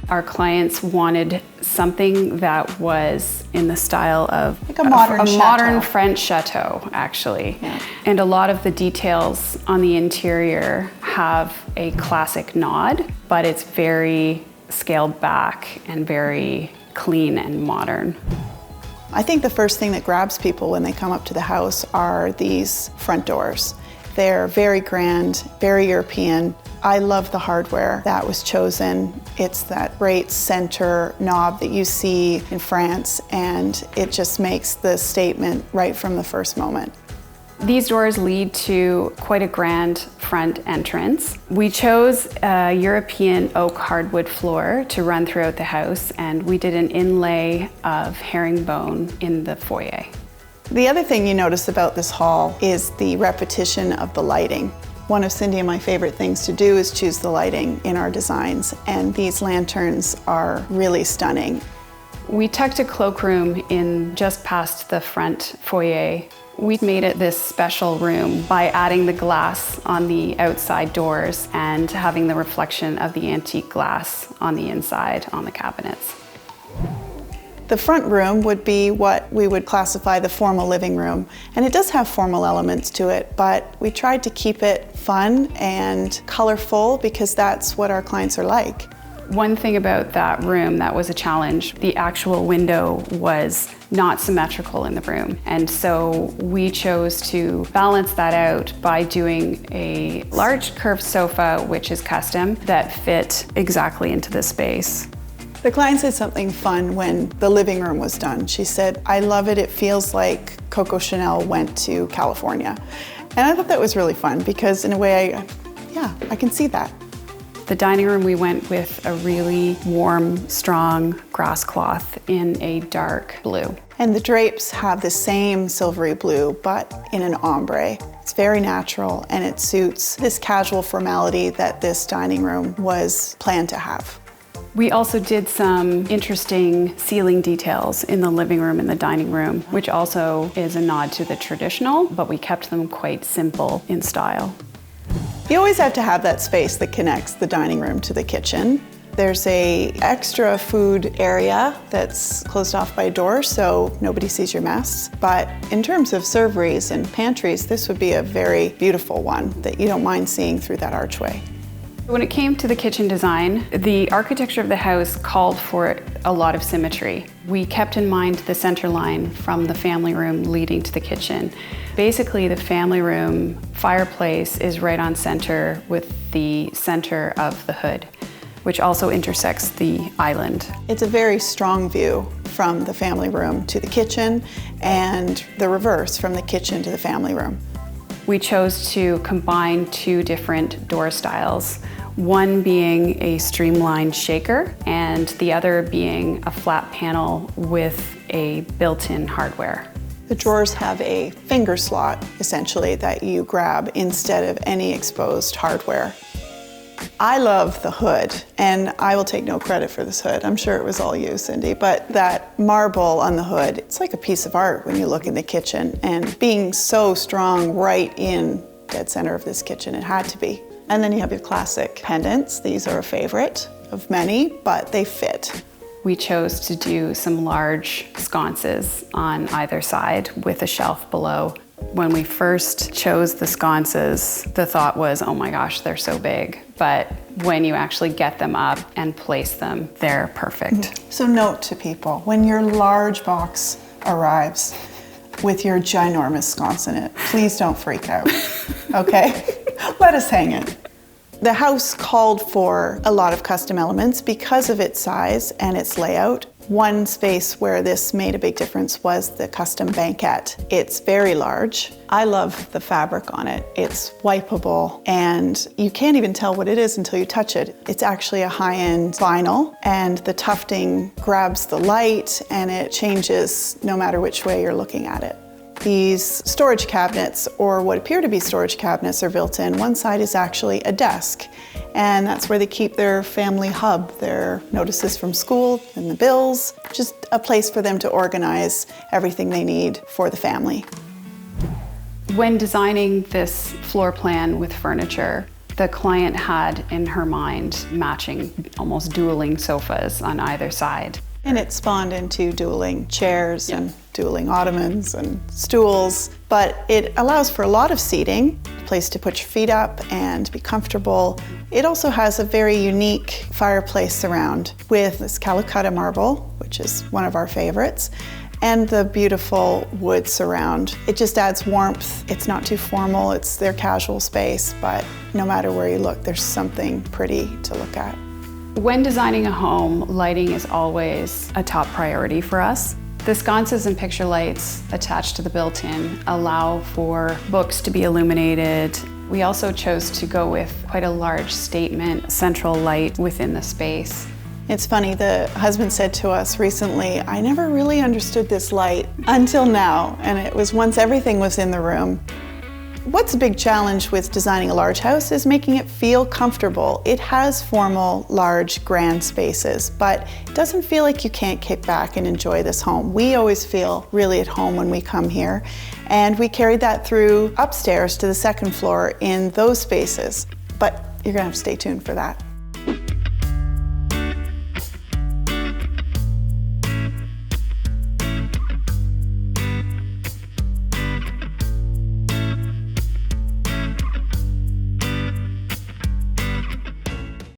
Our clients wanted something that was in the style of like a modern French chateau, actually. Yeah. And a lot of the details on the interior have a classic nod, but it's very scaled back and very clean and modern. I think the first thing that grabs people when they come up to the house are these front doors. They're very grand, very European. I love the hardware that was chosen. It's that great center knob that you see in France, and it just makes the statement right from the first moment. These doors lead to quite a grand front entrance. We chose a European oak hardwood floor to run throughout the house, and we did an inlay of herringbone in the foyer. The other thing you notice about this hall is the repetition of the lighting. One of Cindy and my favorite things to do is choose the lighting in our designs, and these lanterns are really stunning. We tucked a cloakroom in just past the front foyer. We made it this special room by adding the glass on the outside doors and having the reflection of the antique glass on the inside on the cabinets. The front room would be what we would classify the formal living room, and it does have formal elements to it, but we tried to keep it fun and colorful because that's what our clients are like. One thing about that room that was a challenge, the actual window was not symmetrical in the room. And so we chose to balance that out by doing a large curved sofa, which is custom, that fit exactly into the space. The client said something fun when the living room was done. She said, "I love it, it feels like Coco Chanel went to California." And I thought that was really fun because in a way, I can see that. The dining room, we went with a really warm, strong grass cloth in a dark blue. And the drapes have the same silvery blue, but in an ombre. It's very natural, and it suits this casual formality that this dining room was planned to have. We also did some interesting ceiling details in the living room and the dining room, which also is a nod to the traditional, but we kept them quite simple in style. You always have to have that space that connects the dining room to the kitchen. There's a extra food area that's closed off by a door so nobody sees your mess. But in terms of serveries and pantries, this would be a very beautiful one that you don't mind seeing through that archway. When it came to the kitchen design, the architecture of the house called for a lot of symmetry. We kept in mind the center line from the family room leading to the kitchen. Basically, the family room fireplace is right on center with the center of the hood, which also intersects the island. It's a very strong view from the family room to the kitchen, and the reverse from the kitchen to the family room. We chose to combine two different door styles, one being a streamlined shaker and the other being a flat panel with a built-in hardware. The drawers have a finger slot, essentially, that you grab instead of any exposed hardware. I love the hood, and I will take no credit for this hood. I'm sure it was all you, Cindy, but that marble on the hood, it's like a piece of art when you look in the kitchen, and being so strong right in dead center of this kitchen, it had to be. And then you have your classic pendants. These are a favorite of many, but they fit. We chose to do some large sconces on either side with a shelf below. When we first chose the sconces, the thought was, oh my gosh, they're so big. But when you actually get them up and place them, they're perfect. So note to people, when your large box arrives with your ginormous sconce in it, please don't freak out, okay? Let us hang it. The house called for a lot of custom elements because of its size and its layout. One space where this made a big difference was the custom banquette. It's very large. I love the fabric on it. It's wipeable, and you can't even tell what it is until you touch it. It's actually a high-end vinyl, and the tufting grabs the light and it changes no matter which way you're looking at it. These storage cabinets, or what appear to be storage cabinets, are built in. One side is actually a desk, and that's where they keep their family hub, their notices from school and the bills, just a place for them to organize everything they need for the family. When designing this floor plan with furniture, The client had in her mind matching, almost dueling sofas on either side. And it spawned into dueling chairs and dueling ottomans and stools, but it allows for a lot of seating, a place to put your feet up and be comfortable. It also has a very unique fireplace surround with this Calacatta marble, which is one of our favorites, and the beautiful wood surround. It just adds warmth. It's not too formal, it's their casual space, but no matter where you look, there's something pretty to look at. When designing a home, lighting is always a top priority for us. The sconces and picture lights attached to the built-in allow for books to be illuminated. We also chose to go with quite a large statement central light within the space. It's funny, the husband said to us recently, I never really understood this light until now, and it was once everything was in the room. What's a big challenge with designing a large house is making it feel comfortable. It has formal, large, grand spaces, but it doesn't feel like you can't kick back and enjoy this home. We always feel really at home when we come here, and we carried that through upstairs to the second floor in those spaces, but you're gonna have to stay tuned for that.